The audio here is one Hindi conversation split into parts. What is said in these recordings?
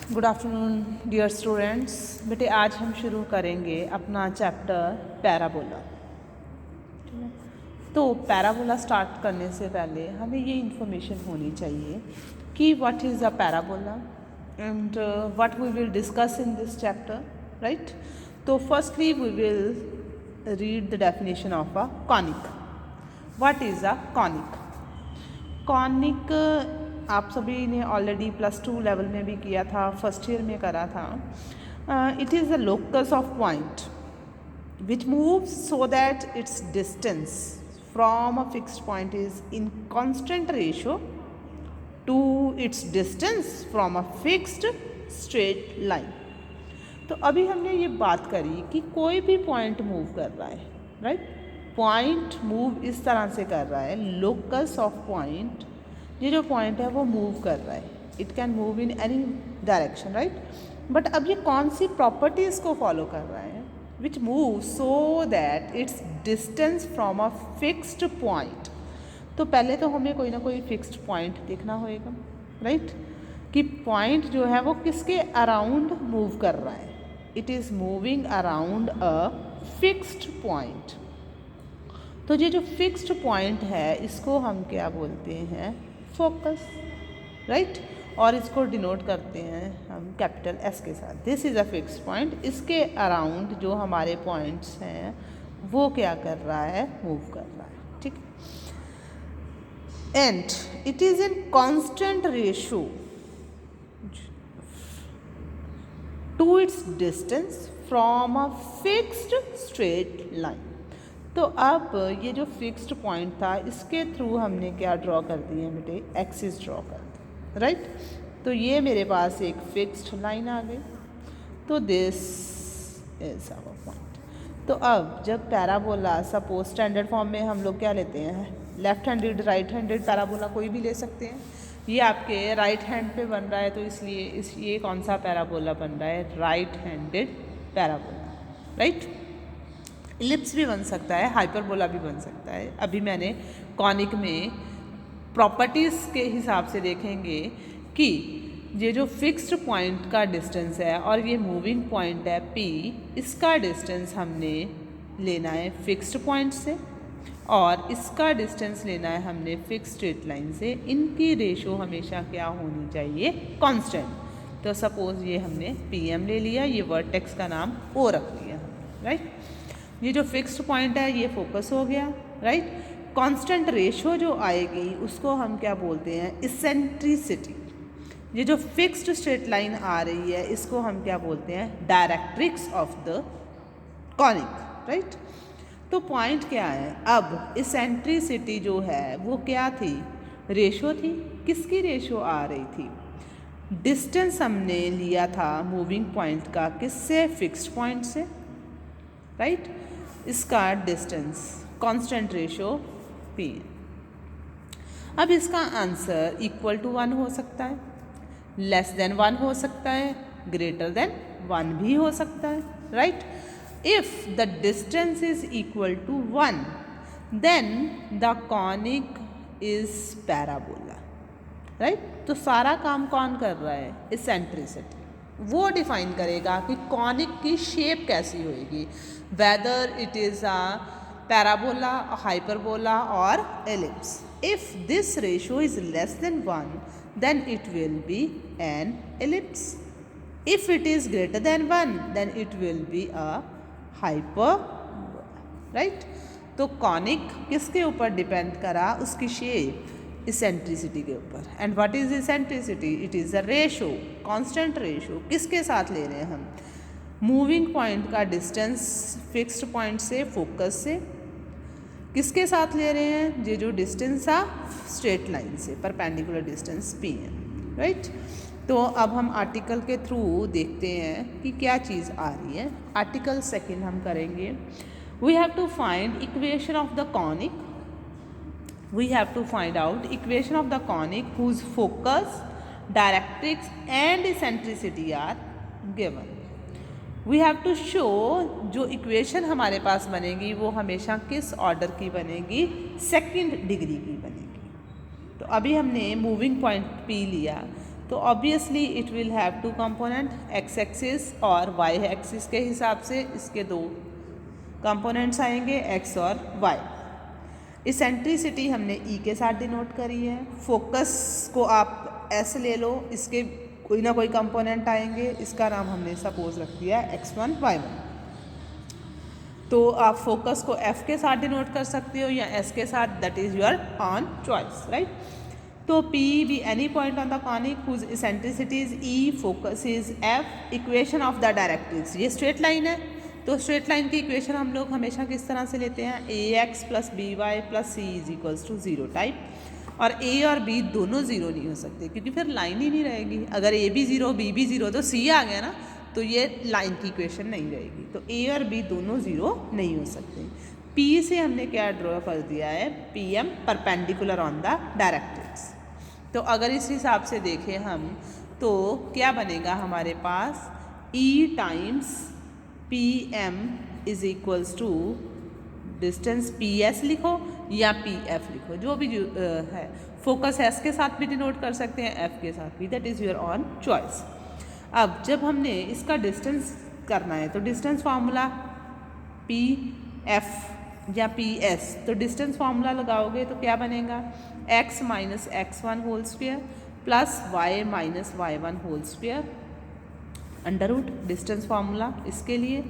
Good afternoon dear students. बेटे आज हम शुरू करेंगे अपना चैप्टर पैराबोला। ठीक है, तो पैराबोला स्टार्ट करने से पहले हमें ये इन्फॉर्मेशन होनी चाहिए कि what is a parabola and what we will discuss in this chapter, right. तो firstly we will read the definition of a conic. What is a conic? Conic आप सभी ने ऑलरेडी +2 लेवल में भी किया था, फर्स्ट ईयर में करा था। It is a locus of point which moves so that it's distance from a fixed point is in constant ratio two it's distance from a fixed straight line. तो अभी हमने ये बात करी कि कोई भी पॉइंट मूव कर रहा है, राइट। पॉइंट मूव इस तरह से कर रहा है, लोकस ऑफ पॉइंट, ये जो पॉइंट है वो मूव कर रहा है, it can move in any direction, right. But अब ये कौन सी प्रॉपर्टीज़ को फॉलो कर रहा है? Which move so that it's distance from a fixed point. तो पहले तो हमें कोई ना कोई फिक्स्ड पॉइंट देखना होएगा, राइट, कि पॉइंट जो है वो किसके अराउंड मूव कर रहा है। It is moving around a fixed point. तो ये जो फिक्स्ड पॉइंट है इसको हम क्या बोलते हैं? Focus, right. और इसको डिनोट करते हैं हम कैपिटल एस के साथ। This is a fixed point. इसके अराउंड जो हमारे पॉइंट्स हैं वो क्या कर रहा है? मूव कर रहा है, ठीक। And it is in constant ratio two it's distance from a fixed straight line. तो अब ये जो फिक्स्ड पॉइंट था इसके थ्रू हमने क्या ड्रॉ कर दिए बेटे? एक्सिस ड्रॉ कर दी, राइट। तो ये मेरे पास एक फिक्स्ड लाइन आ गई। तो दिस इज आवर पॉइंट। तो अब जब पैराबोला, सपोज स्टैंडर्ड फॉर्म में हम लोग क्या लेते हैं? Left handed, right handed parabola कोई भी ले सकते हैं। ये आपके राइट हैंड पे बन रहा है तो इसलिए ये कौन सा पैराबोला बन रहा है? Right handed parabola, right. Ellipse भी बन सकता है, हाइपरबोला भी बन सकता है। अभी मैंने कॉनिक में प्रॉपर्टीज़ के हिसाब से देखेंगे कि ये जो फिक्स्ड पॉइंट का डिस्टेंस है और ये मूविंग पॉइंट है P, इसका डिस्टेंस हमने लेना है फिक्स्ड पॉइंट से और इसका डिस्टेंस लेना है हमने फिक्स्ड स्ट्रेट लाइन से। इनकी रेशो हमेशा क्या होनी चाहिए? कांस्टेंट। तो सपोज ये हमने PM ले लिया, ये वर्टेक्स का नाम O रख लिया, राइट। ये जो फिक्स्ड पॉइंट है ये फोकस हो गया, राइट। कांस्टेंट रेशो जो आएगी उसको हम क्या बोलते हैं? इसेंट्रिसिटी। ये जो फिक्स्ड स्ट्रेट लाइन आ रही है इसको हम क्या बोलते हैं? Directrix of the conic, right. तो पॉइंट क्या है? अब इसेंट्रिसिटी जो है वो क्या थी? रेशो थी। किसकी रेशो आ रही थी? डिस्टेंस हमने लिया था मूविंग पॉइंट का, किससे? फिक्स्ड पॉइंट से, राइट। इसका डिस्टेंस कांस्टेंट रेशो P। अब इसका आंसर इक्वल टू 1 हो सकता है, लेस देन 1 हो सकता है, ग्रेटर देन 1 भी हो सकता है, right. If the distance is equal to 1 then the conic is parabola, right. तो सारा काम कौन कर रहा है? इसेंट्रिसिटी। वो डिफाइन करेगा कि कॉनिक की शेप कैसी होगी, whether it is a parabola, hyperbola और ellipse. If this ratio is less than 1 then it will be an ellipse. If it is greater than 1 then it will be a hyperbola, right। तो कॉनिक किसके ऊपर डिपेंड करा? उसकी शेप, इसेंट्रिसिटी के ऊपर। And what is eccentricity? It is a ratio, constant ratio. किसके साथ ले रहे हैं हम? मूविंग पॉइंट का डिस्टेंस फिक्स्ड पॉइंट से, फोकस से। किसके साथ ले रहे हैं? ये जो डिस्टेंस था स्ट्रेट लाइन से, परपेंडिकुलर डिस्टेंस P है, राइट। तो अब हम आर्टिकल के थ्रू देखते हैं कि क्या चीज़ आ रही है। आर्टिकल सेकंड हम करेंगे। We have to find equation of the conic. We have to find out equation of the conic whose focus, directrix and eccentricity are given. We have to show जो इक्वेशन हमारे पास बनेगी वो हमेशा किस ऑर्डर की बनेगी? सेकंड डिग्री की बनेगी। तो अभी हमने मूविंग पॉइंट P लिया तो obviously it will have two component, x axis और वाई एक्सिस के हिसाब से इसके दो कंपोनेंट्स आएंगे, एक्स और वाई। इसेंट्रिसिटी हमने ई के साथ डिनोट करी है। फोकस को आप एस ले लो, इसके कोई ना कोई कंपोनेंट आएंगे, इसका नाम हमने सपोज रख दिया x1 y1। तो आप फोकस को f के साथ डिनोट कर सकते हो या s के साथ, that is your own choice, right. तो P be any point on the conic whose eccentricity is E, focus is F, equation of the directrix, ये स्ट्रेट लाइन है। तो स्ट्रेट लाइन की इक्वेशन हम लोग हमेशा किस तरह से लेते हैं, ax plus b y plus c is equals to 0 type. और a और b दोनों ज़ीरो नहीं हो सकते क्योंकि फिर लाइन ही नहीं रहेगी। अगर a भी ज़ीरो b भी ज़ीरो तो c आ गया ना, तो ये लाइन की इक्वेशन नहीं रहेगी। तो a और b दोनों ज़ीरो नहीं हो सकते। p से हमने क्या ड्रॉ कर दिया है, pm perpendicular on the directrix. तो अगर इस हिसाब से देखें हम तो क्या बनेगा हमारे पास, e times pm is equals to distance ps लिखो या pf लिखो, जो भी है। फोकस s के साथ भी डिनोट कर सकते हैं, f के साथ भी, that is your own choice. अब जब हमने इसका डिस्टेंस करना है तो डिस्टेंस फार्मूला pf या ps, तो डिस्टेंस फार्मूला लगाओगे तो क्या बनेगा, x minus x1 whole square plus y minus y1 whole square under root distance formula इसके लिए,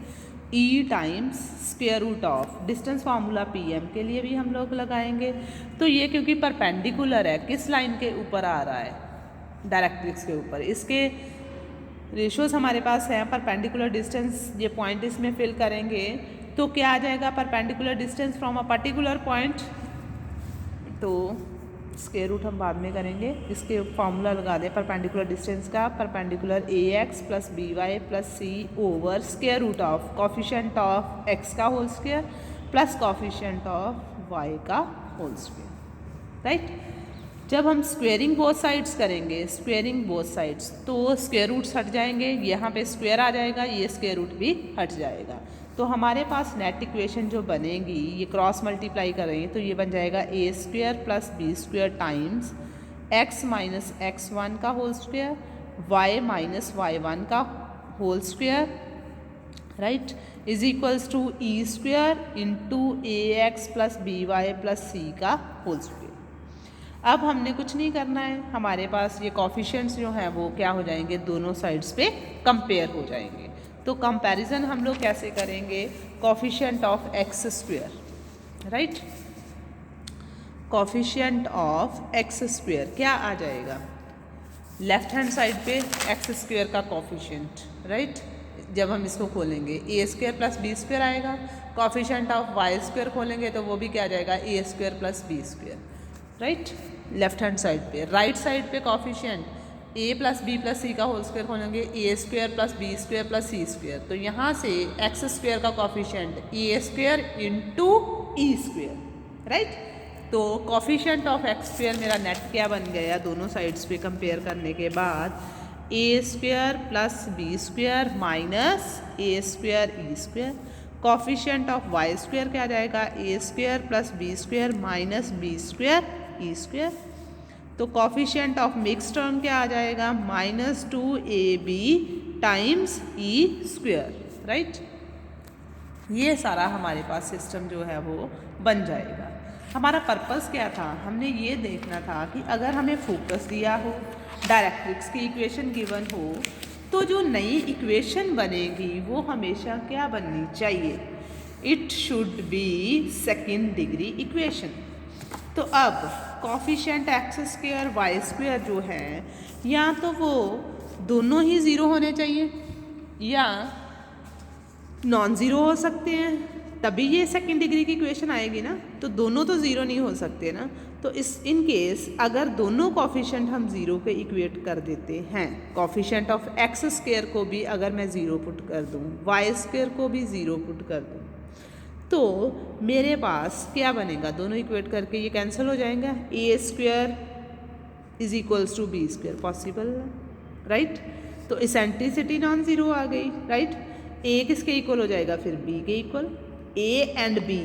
e times square root of distance formula pm के लिए भी हम लोग लगाएंगे। तो ये क्योंकि परपेंडिकुलर है, किस लाइन के ऊपर आ रहा है, डायरेक्ट्रिक्स के ऊपर, इसके रेशियोज हमारे पास हैं। परपेंडिकुलर डिस्टेंस, ये पॉइंट इसमें फिल करेंगे तो क्या आ जाएगा, perpendicular distance from a particular point, तो स्क्वायर रूट हम बाद में करेंगे। इसके फार्मूला लगा दें परपेंडिकुलर डिस्टेंस का, perpendicular ax plus b y plus c over square root of coefficient of x का whole square plus coefficient of y का होल स्क्वायर, राइट। जब हम स्क्वेयरिंग बोथ साइड्स करेंगे, स्क्वेयरिंग बोथ साइड्स, तो स्क्वायर रूट्स हट जाएंगे, यहाँ पे स्क्वायर आ जाएगा, ये स्क्वायर रूट भी हट जाएगा। तो हमारे पास नेट इक्वेशन जो बनेगी, ये क्रॉस मल्टीप्लाई करेंगे तो ये बन जाएगा a square plus b square times x minus x1 का whole square y minus y1 का whole square, right, is equals to e square into ax plus b y plus c का होल स्क्वायर। अब हमने कुछ नहीं करना है, हमारे पास ये कॉफिशिएंट्स जो हैं वो क्या हो जाएंगे, दोनों साइड्स पे कंपेयर हो जाएंगे। तो कंपैरिजन हम लोग कैसे करेंगे, coefficient of x square, right, coefficient of x square क्या आ जाएगा, लेफ्ट हैंड साइड पे एक्स स्क्वायर का कॉफिशिएंट, राइट। जब हम इसको खोलेंगे a square plus b square आएगा, कॉफिशिएंट ऑफ वाई स्क्वायर खोलेंगे तो वो भी क्या आ जाएगा, a square plus b square, right, left hand side पे। राइट साइड पे coefficient a plus b plus c का होल स्क्वायर खोलेंगे, a square plus b square plus c square, तो यहाँ से एक्स स्क्वायर का coefficient a square into e square, right. तो कॉफिशिएंट ऑफ एक्स स्क्वायर मेरा नेट क्या बन गया, दोनों साइड्स पे कंपेयर करने के बाद a square plus b square minus a square e square. Coefficient of y square क्या आ जाएगा, a square plus b square minus b square e square. तो कॉफिशिएंट ऑफ मिक्स टर्म क्या आ जाएगा, -2ab टाइम्स ई स्क्वायर, राइट। ये सारा हमारे पास सिस्टम जो है वो बन जाएगा। हमारा पर्पस क्या था, हमने ये देखना था कि अगर हमें फोकस दिया हो, डायरेक्ट्रिक्स की इक्वेशन गिवन हो, तो जो नई इक्वेशन बनेगी वो हमेशा क्या बननी चाहिए, it should be second degree equation. तो अब coefficient x square y square जो है, या तो वो दोनों ही ज़ीरो होने चाहिए या नॉन ज़ीरो हो सकते हैं, तभी ये सेकंड डिग्री की इक्वेशन आएगी ना। तो दोनों तो ज़ीरो नहीं हो सकते ना। तो इस इन केस अगर दोनों कॉफिशिएंट हम ज़ीरो पे इक्वेट कर देते हैं, कॉफिशिएंट ऑफ एक्स स्क्वायर को भी अगर मैं ज़ीरो पुट कर दूँ, वाई स्क्वायर को भी ज़ीरो पुट कर दूँ, तो मेरे पास क्या बनेगा, दोनों इक्वेट करके ये कैंसिल हो जाएंगे, a square is equals to b square possible, right. तो इसेंट्रिसिटी नॉन ज़ीरो आ गई, राइट। ए किसके इक्वल हो जाएगा फिर, बी के equal. A and b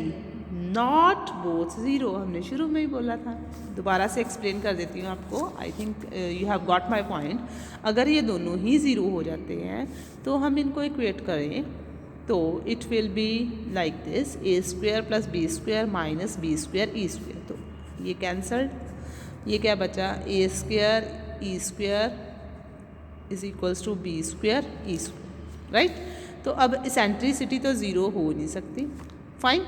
not both zero, हमने शुरू में ही बोला था। दोबारा से एक्सप्लेन कर देती हूँ आपको, I think you have got my point. अगर ये दोनों ही ज़ीरो हो जाते हैं तो हम इनको इक्वेट करें तो it will be like this, a square plus b square minus b square e square. तो ये कैंसल्ड, ये क्या बचा, a square e square is equals to b square e square, right. तो अब इसेंट्रिसिटी तो ज़ीरो हो नहीं सकती, फाइन।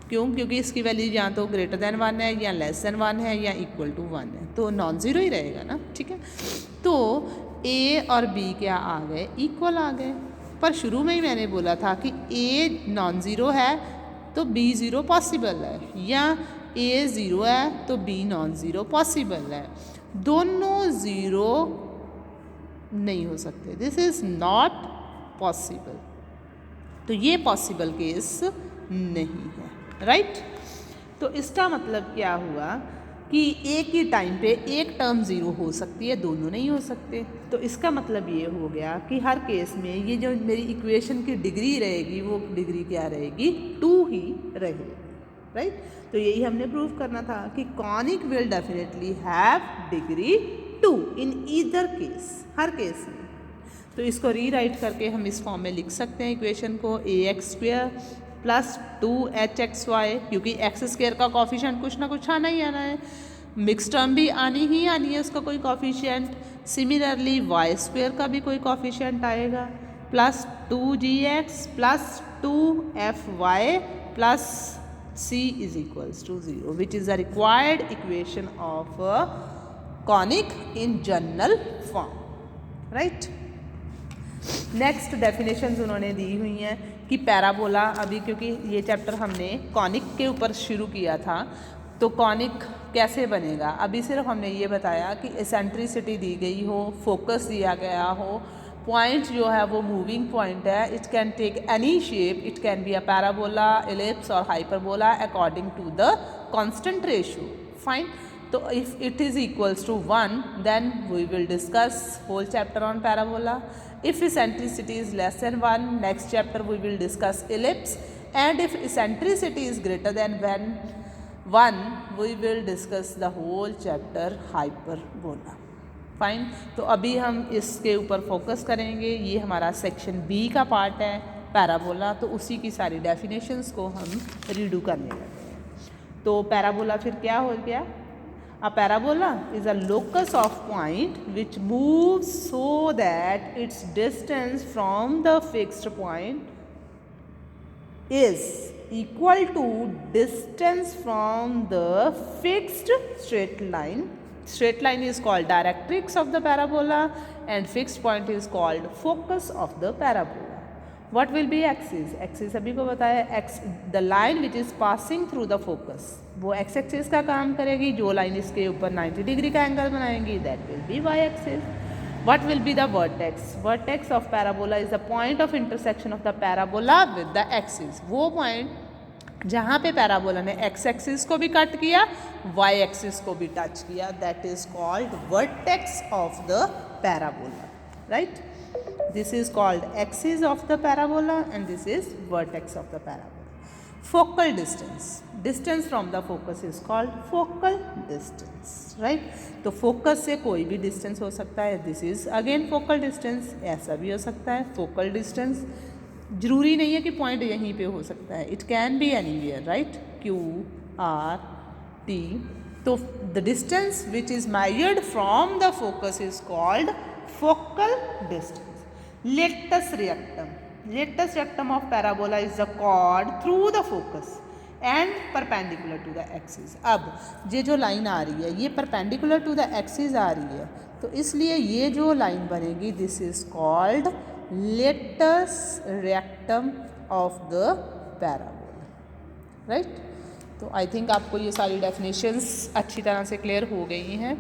क्यों? क्योंकि इसकी वैल्यू या तो ग्रेटर देन 1 है या लेस देन 1 है या इक्वल टू 1 है, तो नॉन ज़ीरो ही रहेगा ना, ठीक है। तो ए और बी क्या आ गए, इक्वल आ गए। पर शुरू में ही मैंने बोला था कि ए नॉन ज़ीरो है तो बी ज़ीरो पॉसिबल है, या ए ज़ीरो है तो बी नॉन ज़ीरो पॉसिबल है। दोनों ज़ीरो नहीं हो सकते, दिस इज़ नॉट पॉसिबल। तो ये पॉसिबल केस नहीं है, राइट। तो इसका मतलब क्या हुआ कि एक ही टाइम पे एक टर्म ज़ीरो हो सकती है, दोनों नहीं हो सकते। तो इसका मतलब ये हो गया कि हर केस में ये जो मेरी इक्वेशन की डिग्री रहेगी वो डिग्री क्या रहेगी, 2 ही रहेगी, राइट। तो यही हमने प्रूव करना था कि conic will definitely have degree 2 in either case, her case में। तो इसको रीराइट करके हम इस फॉर्म में लिख सकते हैं इक्वेशन को, ए एक्स स्क्वेयर प्लस 2hxy, क्योंकि एक्स स्क्वेयर का कॉफिशिएंट कुछ ना कुछ आना ही आना है, मिक्स टर्म भी आनी ही आनी है उसका कोई कॉफिशिएंट। सिमिलरली वाई स्क्वेयर का भी कोई कॉफिशिएंट आएगा, प्लस 2gx प्लस 2fy प्लस c is equals to 0, which is the required equation of conic in general form, right. Next definitions उन्होंने दी हुई हैं कि पैराबोला, अभी क्योंकि ये चैप्टर हमने कॉनिक के ऊपर शुरू किया था, तो कॉनिक कैसे बनेगा, अभी सिर्फ हमने ये बताया कि एसेंट्रिसिटी दी गई हो, फोकस दिया गया हो, पॉइंट जो है वो मूविंग पॉइंट है, it can take any shape, it can be a parabola, ellipse और hyperbola according to the constant ratio, fine. तो if it is equals to 1 then we will discuss whole chapter on parabola. If eccentricity is less than 1, next chapter we will discuss ellipse, and if eccentricity is greater than 1, we will discuss the whole chapter hyperbola. Fine. तो अभी हम इसके ऊपर फोकस करेंगे, ये हमारा सेक्शन बी का पार्ट है पैराबोला, तो उसी की सारी डेफिनेशंस को हम रीडू करने लगे हैं. तो पैराबोला फिर क्या हो गया? A parabola is a locus of point which moves so that its distance from the fixed point is equal to distance from the fixed straight line. Straight line is called directrix of the parabola and fixed point is called focus of the parabola. What will be axis? Axis अभी को बताया, x the line which is passing through the focus, वो x axis का काम करेगी. जो लाइन इसके ऊपर 90 डिग्री का एंगल बनाएंगी that will be y axis. What will be the vertex? Vertex of parabola is the point of intersection of the parabola with the axis. वो पॉइंट जहाँ पे पैराबोला ने x एक्सिस को भी कट किया, y एक्सिस को भी टच किया, that is called vertex of the parabola, right? This is called axis of the parabola and this is vertex of the parabola. Focal distance, distance from the focus is called focal distance, right? तो focus से कोई भी distance हो सकता है, this is again focal distance. ऐसा भी हो सकता है focal distance, जरूरी नहीं है कि point यहीं पे हो सकता है, it can be anywhere, right? Q, R, T. तो the distance which is measured from the focus is called focal distance. Latus rectum. Latus rectum of parabola is the chord through the focus and perpendicular to the axis. अब ये जो लाइन आ रही है ये perpendicular to the axis आ रही है, तो इसलिए ये जो लाइन बनेगी this is called latus rectum of the parabola, right? तो I think आपको ये सारी definitions अच्छी तरह से clear हो गई हैं.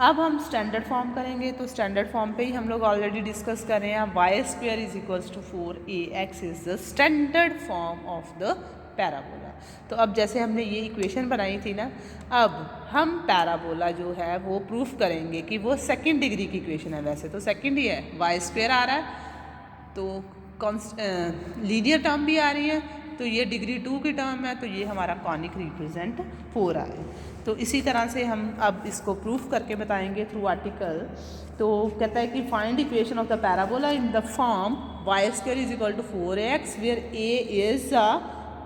अब हम स्टैंडर्ड फॉर्म करेंगे, तो स्टैंडर्ड फॉर्म पे ही हम लोग ऑलरेडी डिस्कस कर रहे हैं. Y square is equals to 4ax is the standard form of the parabola. तो अब जैसे हमने ये इक्वेशन बनाई थी ना, अब हम पैराबोला जो है वो प्रूफ करेंगे कि वो सेकंड डिग्री की इक्वेशन है. वैसे तो सेकंड ही है, वाई स्क्वेयर आ रहा है तो लीनियर टर्म भी आ रही है, तो ये डिग्री 2 की टर्म है, तो ये हमारा कॉनिक रिप्रेजेंट हो रहा है। तो इसी तरह से हम अब इसको प्रूफ करके बताएंगे थ्रू आर्टिकल। तो कहता है कि find equation of the parabola in the form y square is equal to 4x where a is a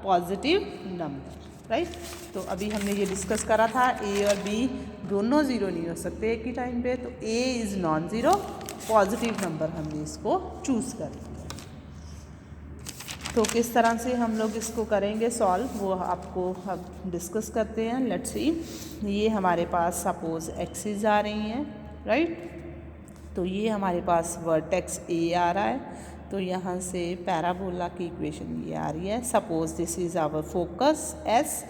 positive number, right. तो अभी हमने ये डिस्कस करा था ए और बी दोनों ज़ीरो नहीं हो सकते एक ही टाइम पे, तो A is non zero, positive number हमने इसको चूज़ कर लिया। तो किस तरह से हम लोग इसको करेंगे सॉल्व, वो आपको अब डिस्कस करते हैं। लेट्स सी, ये हमारे पास सपोज एक्सिस आ रही हैं, राइट। तो ये हमारे पास वर्टेक्स ए आ रहा है, तो यहाँ से पैराबोला की इक्वेशन ये आ रही है। Suppose this is our focus S,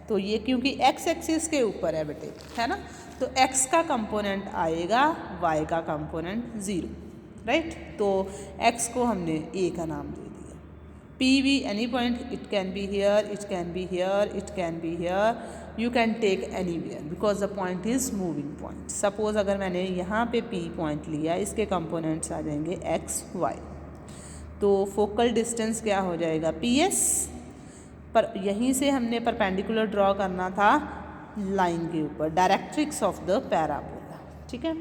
तो ये क्योंकि एक्स एक्सिस के ऊपर है बेटे, है ना, तो एक्स का कंपोनेंट आएगा, वाई का कंपोनेंट ज़ीरो, राइट। तो एक्स को हमने ए का नाम दे दिया। P we any point, it can be here, it can be here, it can be here, you can take anywhere because the point is moving point. Suppose अगर मैंने यहाँ पे पी पॉइंट लिया, इसके कंपोनेंट्स आ जाएंगे एक्स वाई, तो फोकल डिस्टेंस क्या हो जाएगा पी एस। पर यहीं से हमने परपेंडिकुलर ड्रॉ करना था लाइन के ऊपर, डायरेक्ट्रिक्स ऑफ द पैराबोला, ठीक है।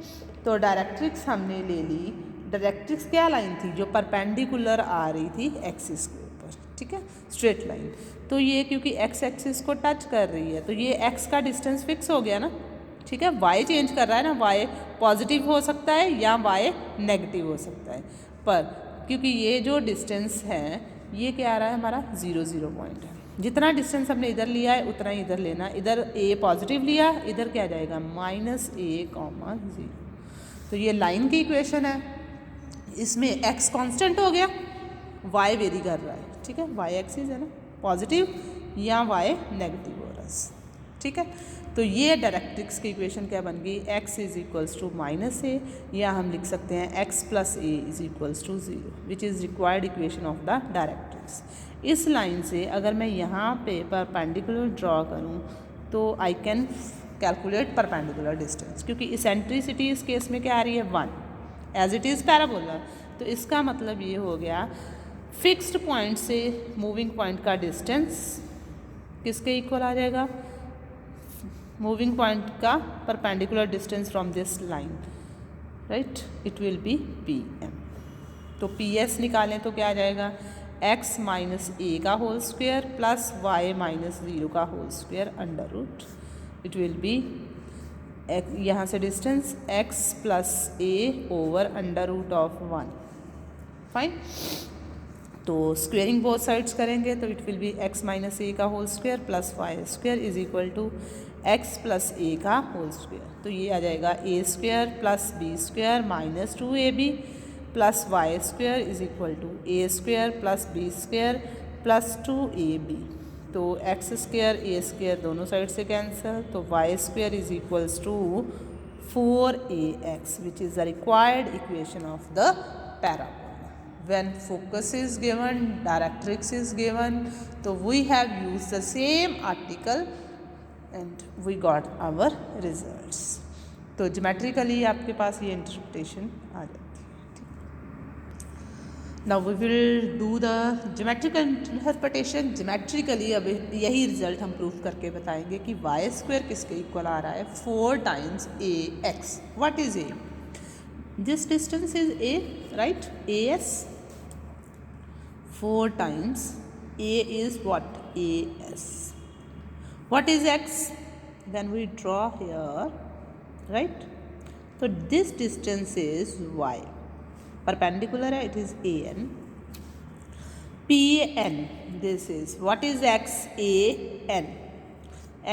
तो डायरेक्ट्रिक्स हमने ले ली, डायरेक्ट्रिक्स क्या लाइन थी, जो परपेंडिकुलर आ रही थी एक्सिस के ऊपर, ठीक है, स्ट्रेट लाइन। तो ये क्योंकि एक्स एक्सिस को टच कर रही है, तो ये एक्स का डिस्टेंस फिक्स हो गया ना, ठीक है। वाई चेंज कर रहा है ना, वाई पॉजिटिव हो सकता है या वाई नेगेटिव हो सकता है, पर क्योंकि ये जो डिस्टेंस है ये क्या आ रहा है हमारा 0 0 पॉइंट है। जितना डिस्टेंस हमने इधर लिया है उतना ही इधर लेना, इधर ए पॉजिटिव लिया, इधर क्या जाएगा -a,0। तो ये लाइन की इक्वेशन है, इसमें x कांस्टेंट हो गया, y वेरी कर रहा है, ठीक है, y एक्सिस है ना, पॉजिटिव या y नेगेटिव हो रहा है, ठीक है। तो ये डायरेक्ट्रिक्स की इक्वेशन क्या बन गई, x is equals to -a, या हम लिख सकते हैं x + a is equals to 0, which is required equation of the directrix. इस लाइन से अगर मैं यहाँ पे परपेंडिकुलर ड्रॉ करूँ तो I can calculate perpendicular distance, क्योंकि इसेंट्रिसिटी इस केस में क्या आ रही है 1 एज इट इज़ पैराबोला। तो इसका मतलब ये हो गया फिक्स्ड पॉइंट से मूविंग पॉइंट का डिस्टेंस किसके इक्वल आ जाएगा, मूविंग पॉइंट का perpendicular distance from this line, right, it will be P M. तो पी एस निकालें तो क्या आ जाएगा, x माइनस ए का whole square plus y minus 0 का whole square under root, it will be यहाँ से distance x + a over under root of 1, fine. तो स्क्वेयरिंग बोथ साइड्स करेंगे तो it will be x minus a का whole square plus y square is equal to x + a का होल स्क्वेयर। तो ये आ जाएगा a square plus b square minus 2ab plus y square is equal to a square plus b square plus 2ab। तो x स्क्वेयर a स्क्वेयर दोनों साइड से कैंसिल, तो y square is equals to 4ax which is the required equation of the parabola. When focus is given, directrix is given, so we have used the same article and we got our results. तो geometrically आपके पास ये interpretation आ जाती है। Now we will do the geometrical interpretation. Geometrically अब यही रिजल्ट हम प्रूफ करके बताएंगे कि y स्क्वायर किसके इक्वल आ रहा है 4 times ax. What is a? This distance is a, right? as 4 times a is what? as. What is x? When we draw here, right? So this distance is y. Perpendicular है, it is an. Pn, this is, what is x? an.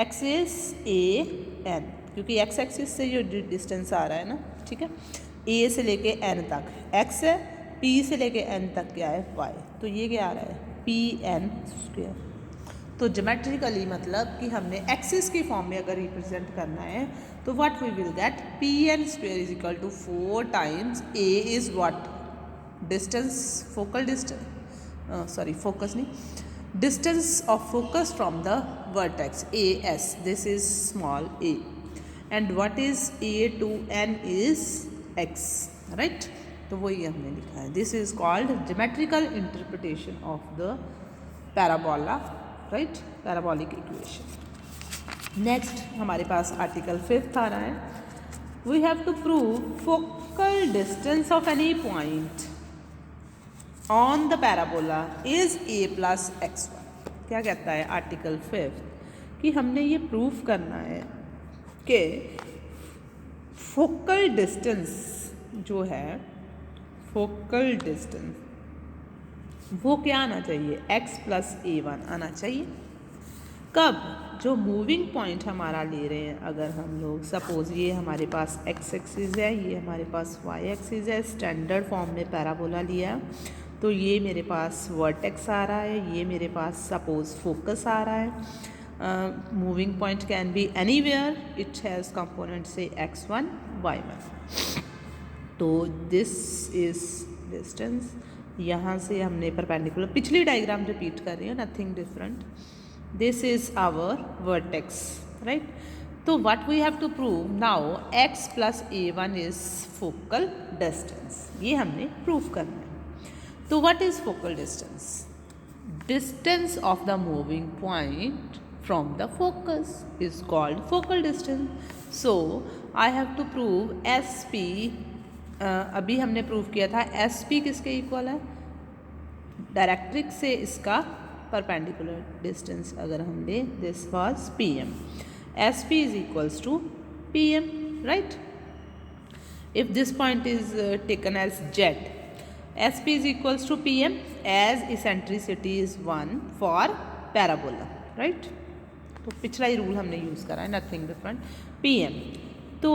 x is an, क्योंकि x एक्सिस से जो डिस्टेंस आ रहा है ना, ठीक है, a से लेके n तक x है, p से लेके n तक क्या है y, तो ये क्या आ रहा है pn स्क्वायर। तो ज्योमेट्रिकली मतलब कि हमने एक्सिस की फॉर्म में अगर रिप्रेजेंट करना है तो what we will get pn square is equal to 4 times a is what distance, focal distance, sorry focus नहीं, distance of focus from the vertex as, this is small a, and what is a to n is x, right. तो वही हमने लिखा है, this is called geometrical interpretation of the parabola, right, parabolic equation. Next हमारे पास आर्टिकल 5 आ रहा है। We have to prove focal distance of any point on the parabola is a plus x1। क्या कहता है आर्टिकल 5 कि हमने ये प्रूव करना है कि फोकल डिस्टेंस जो है, फोकल डिस्टेंस वो क्या आना चाहिए, x प्लस a1 आना चाहिए। कब, जो मूविंग पॉइंट हमारा ले रहे हैं, अगर हम लोग सपोज ये हमारे पास x एक्सिस है, ये हमारे पास y एक्सिस है, स्टैंडर्ड फॉर्म में पैराबोला लिया, तो ये मेरे पास वर्टेक्स आ रहा है, ये मेरे पास सपोज फोकस आ रहा है। Moving point can be anywhere, it has component से x1 y1। तो दिस इज डिस्टेंस, यहाँ से हमने परपेंडिकुलर, पिछली डायग्राम रिपीट कर रही है, nothing different. This is our vertex, right. तो what we have to prove now, x plus a1 is focal distance, ये हमने प्रूव करना है। तो what is focal distance? Distance of the moving point from the focus is called focal distance. So I have to prove SP, अभी हमने प्रूव किया था SP किसके इक्वल है, डायरेक्ट्रिक्स से इसका परपेंडिकुलर डिस्टेंस अगर हम ले, this was PM, SP is equals to PM, right? If this point is taken as Z, SP is equals to PM as eccentricity is 1 for parabola, right? तो पिछला ही रूल हमने यूज़ करा है, नथिंग डिफरेंट। PM, तो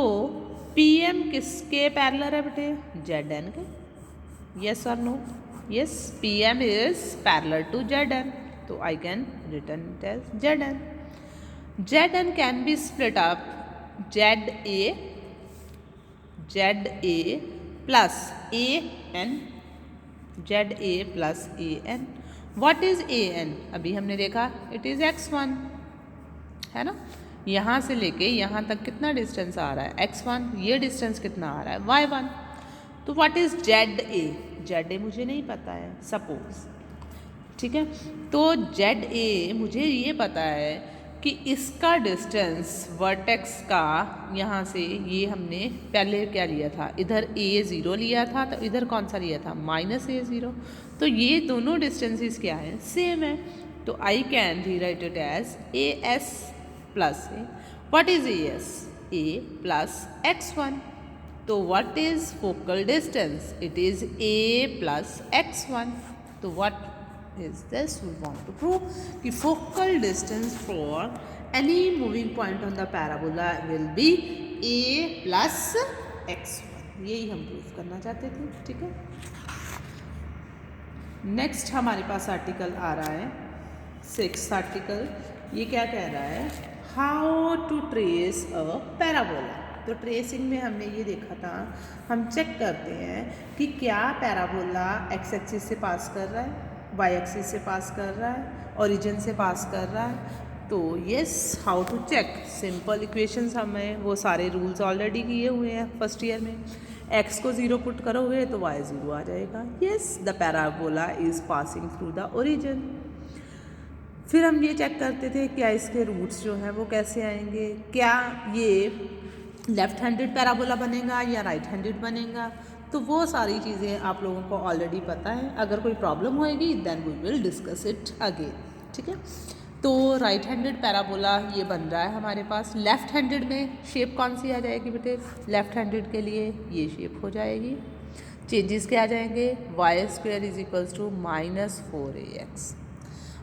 PM किसके पैरेलल है बेटे, ZN के, yes or no? Yes, PM is parallel to ZN, तो I can written it as ZN. ZN can be split up ZA plus AN, ZA plus AN। What is AN? अभी हमने देखा it is x1, है ना। यहाँ से लेके यहाँ तक कितना डिस्टेंस आ रहा है, x1, ये डिस्टेंस कितना आ रहा है, y1। तो what is ZA? ZA मुझे नहीं पता है सपोज, ठीक है। तो ZA मुझे ये पता है कि इसका डिस्टेंस वर्टेक्स का, यहाँ से ये हमने पहले क्या लिया था, इधर A0 लिया था, तो इधर कौन सा लिया था, -A0। तो ये दोनों डिस्टेंसेस क्या हैं, सेम है। तो I can rewrite it as AS plus A। What is AS? A plus x1। तो what is focal distance, it is A plus x1। तो what is this, we want to prove कि focal distance for any moving point on the parabola will be a plus x1, यही हम प्रूव करना चाहते थे, ठीक है। नेक्स्ट हमारे पास आर्टिकल आ रहा है 6th आर्टिकल। ये क्या कह रहा है, how to trace a parabola. तो ट्रेसिंग में हमने ये देखा था, हम चेक करते हैं कि क्या पैराबोला x एक्सिस से पास कर रहा है, y एक्सिस से पास कर रहा है, ओरिजिन से पास कर रहा है। तो yes, how to check, simple equations हमें वो सारे रूल्स ऑलरेडी किए हुए हैं फर्स्ट ईयर में। x को 0 पुट करोगे तो y 0 आ जाएगा। Yes, the parabola is passing through the origin. फिर हम ये चेक करते थे क्या इसके रूट्स जो हैं वो कैसे आएंगे, क्या ये लेफ्ट हैंडेड पैराबोला बनेगा या राइट हैंडेड बनेगा। तो वो सारी चीज़ें आप लोगों को ऑलरेडी पता है। अगर कोई प्रॉब्लम होएगी then we will discuss it again, ठीक है। तो राइट हैंडेड पैराबोला ये बन रहा है हमारे पास। लेफ़्ट हैंडेड में शेप कौन सी आ जाएगी बेटे, लेफ़्ट हैंडेड के लिए ये शेप हो जाएगी। चेंजेस क्या आ जाएंगे, y² is equals to -4ax।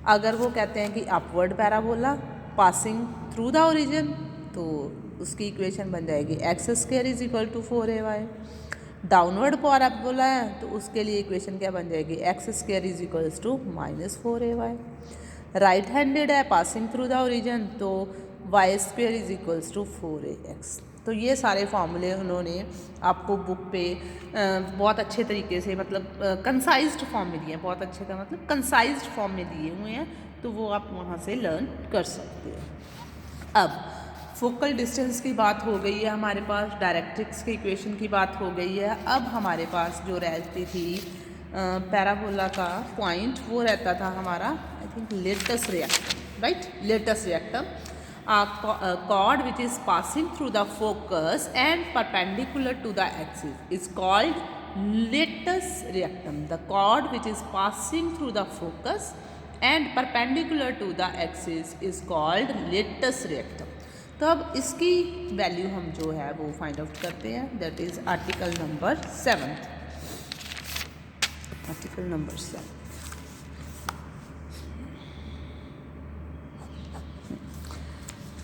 अगर वो कहते हैं कि upward parabola passing through the origin, तो उसकी इक्वेशन बन जाएगी x² is equal to 4ay। Downward parabola है तो उसके लिए इक्वेशन क्या बन जाएगी, x² is equals to -4ay। Right handed है पासिंग थ्रू द ओरिजिन, तो y² is equals to 4ax। तो ये सारे फॉर्मूले उन्होंने आपको बुक पे बहुत अच्छे तरीके से, मतलब कंसाइज्ड फॉर्म में दिए हैं। बहुत अच्छे का मतलब कंसाइज्ड फॉर्म में दिए हुए हैं, तो वो आप वहाँ से लर्न कर सकते हो। अब फोकल डिस्टेंस की बात हो गई है हमारे पास, डायरेक्ट्रिक्स के इक्वेशन की बात हो गई है। अब हमारे पास जो रहती थी पैराबोला का पॉइंट वो रहता था हमारा I think latus rectum, right, latus rectum, chord which is passing through the focus and perpendicular to the axis is called latus rectum. The chord which is passing through the focus and perpendicular to the axis is called latus rectum. तो अब इसकी वैल्यू हम जो है वो फाइंड आउट करते हैं, that is article number 7, article number 7।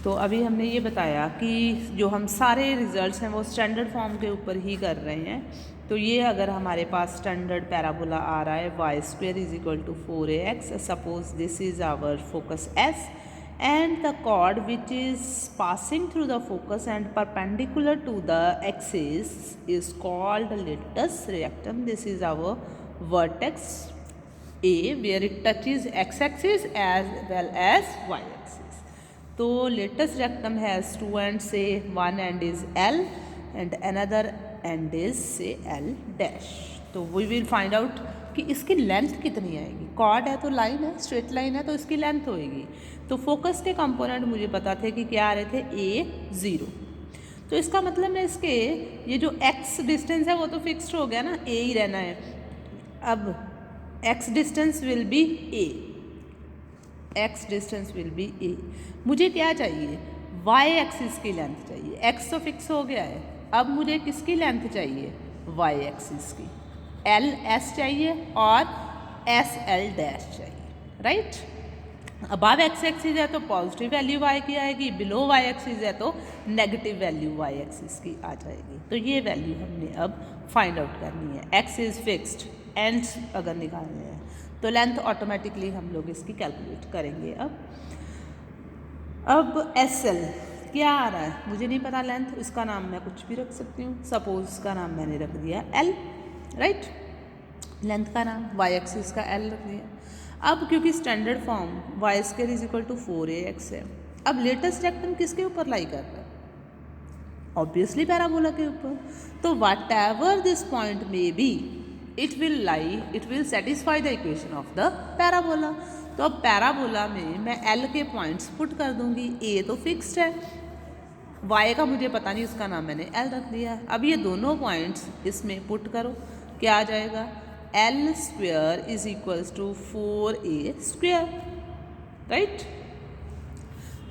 तो अभी हमने ये बताया कि जो हम सारे रिजल्ट्स हैं वो स्टैंडर्ड फॉर्म के ऊपर ही कर रहे हैं। तो ये अगर हमारे पास स्टैंडर्ड पैराबोला आ रहा है y² is equal to 4ax, suppose this is our focus S and the chord which is passing through the focus and perpendicular to the axis is called latus rectum. This is our vertex A where it touches x-axis as well as y-axis. So latus rectum has two ends, say one end is L and another end is say L dash. तो we will find out कि इसकी लेंथ कितनी आएगी। कॉर्ड है तो लाइन है, स्ट्रेट लाइन है तो इसकी लेंथ होएगी। तो फोकस के कंपोनेंट मुझे पता थे कि क्या आ रहे थे, A0। तो इसका मतलब है इसके ये जो x डिस्टेंस है वो तो फिक्स्ड हो गया ना, A ही रहना है। अब x distance will be A, x distance will be A। मुझे क्या चाहिए, y एक्सिस की लेंथ चाहिए। x तो फिक्स हो गया है, अब मुझे किसकी लेंथ चाहिए, y एक्सिस की। एल एस चाहिए और एस एल डैश चाहिए, राइट। अबव एक्स एक्सिस है तो पॉजिटिव वैल्यू y की आएगी, बिलो y एक्सिस है तो नेगेटिव वैल्यू y एक्सिस की आ जाएगी। तो ये वैल्यू हमने अब फाइंड आउट करनी है। x इज़ फिक्स्ड, एंड्स अगर निकालने हैं तो लेंथ ऑटोमेटिकली हम लोग इसकी कैलकुलेट करेंगे। अब एस एल क्या आ रहा है मुझे नहीं पता लेंथ, इसका नाम मैं कुछ भी रख सकती हूँ। सपोज इसका नाम मैंने रख दिया एल, राइट, लेंथ का नाम y एक्सिस का L रख दिया। अब क्योंकि standard form y² is equal to 4ax है, अब लेटेस्ट रेक्टम किसके ऊपर लाई कर रहा है, ऑब्वियसली पैराबोला के ऊपर। तो what ever this point may be it will satisfy the equation of the parabola. तो अब पैराबोला में मैं L के पॉइंट्स पुट कर दूंगी, A तो फिक्स्ड है, y का मुझे पता नहीं, उसका नाम मैंने L रख दिया। अब ये दोनों पॉइंट्स इसमें पुट करो, क्या आ जाएगा, L² is equals to 4a², right.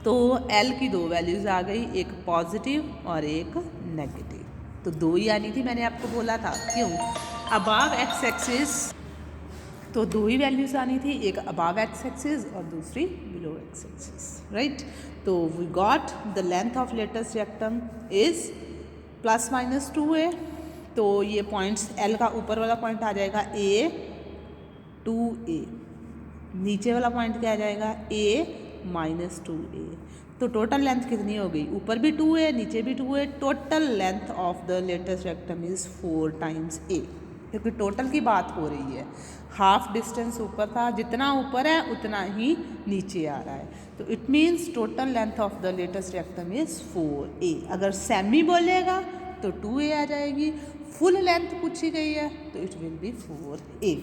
तो L की दो वैल्यूज़ आ गई, एक पॉजिटिव और एक नेगेटिव। तो दो ही आनी थी, मैंने आपको बोला था, क्यों, अबव एक्स एक्सिस तो दो ही वैल्यूज़ आनी थी, एक अबव एक्स एक्सिस और दूसरी बिलो एक्स एक्सिस, राइट। तो we got the length of latus rectum is ±2a। तो ये पॉइंट्स L का ऊपर वाला पॉइंट आ जाएगा A 2a, नीचे वाला पॉइंट क्या आ जाएगा A -2a। तो टोटल लेंथ कितनी हो गई, ऊपर भी 2a नीचे भी 2a, total length of the latus rectum is 4 times a, क्योंकि टोटल की बात हो रही है। हाफ डिस्टेंस ऊपर था, जितना ऊपर है उतना ही नीचे आ रहा है। तो it means total length of the latus rectum is 4a। अगर सेमी बोलेगा तो 2a आ जाएगी, फुल लेंथ पूछी गई है तो इट विल बी 4a।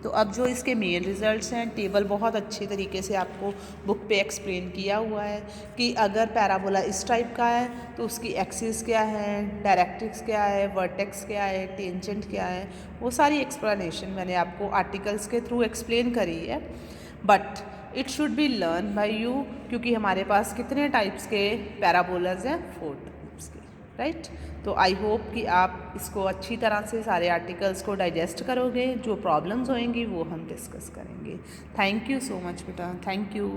तो अब जो इसके मेन रिजल्ट्स हैं, टेबल बहुत अच्छी तरीके से आपको बुक पे एक्सप्लेन किया हुआ है कि अगर पैराबोला इस टाइप का है तो उसकी एक्सिस क्या है, डायरेक्ट्रिक्स क्या है, वर्टेक्स क्या है, टेंजेंट क्या है, वो सारी एक्सप्लेनेशन मैंने आपको आर्टिकल्स के थ्रू एक्सप्लेन करी है। But it should be learn by you, क्योंकि हमारे पास कितने टाइप्स के पैराबोलाज हैं, 4 टाइप्स के, राइट। तो आई होप कि आप इसको अच्छी तरह से सारे आर्टिकल्स को डाइजेस्ट करोगे, जो प्रॉब्लम्स होंगी वो हम डिस्कस करेंगे। थैंक यू सो मच बेटा, थैंक यू।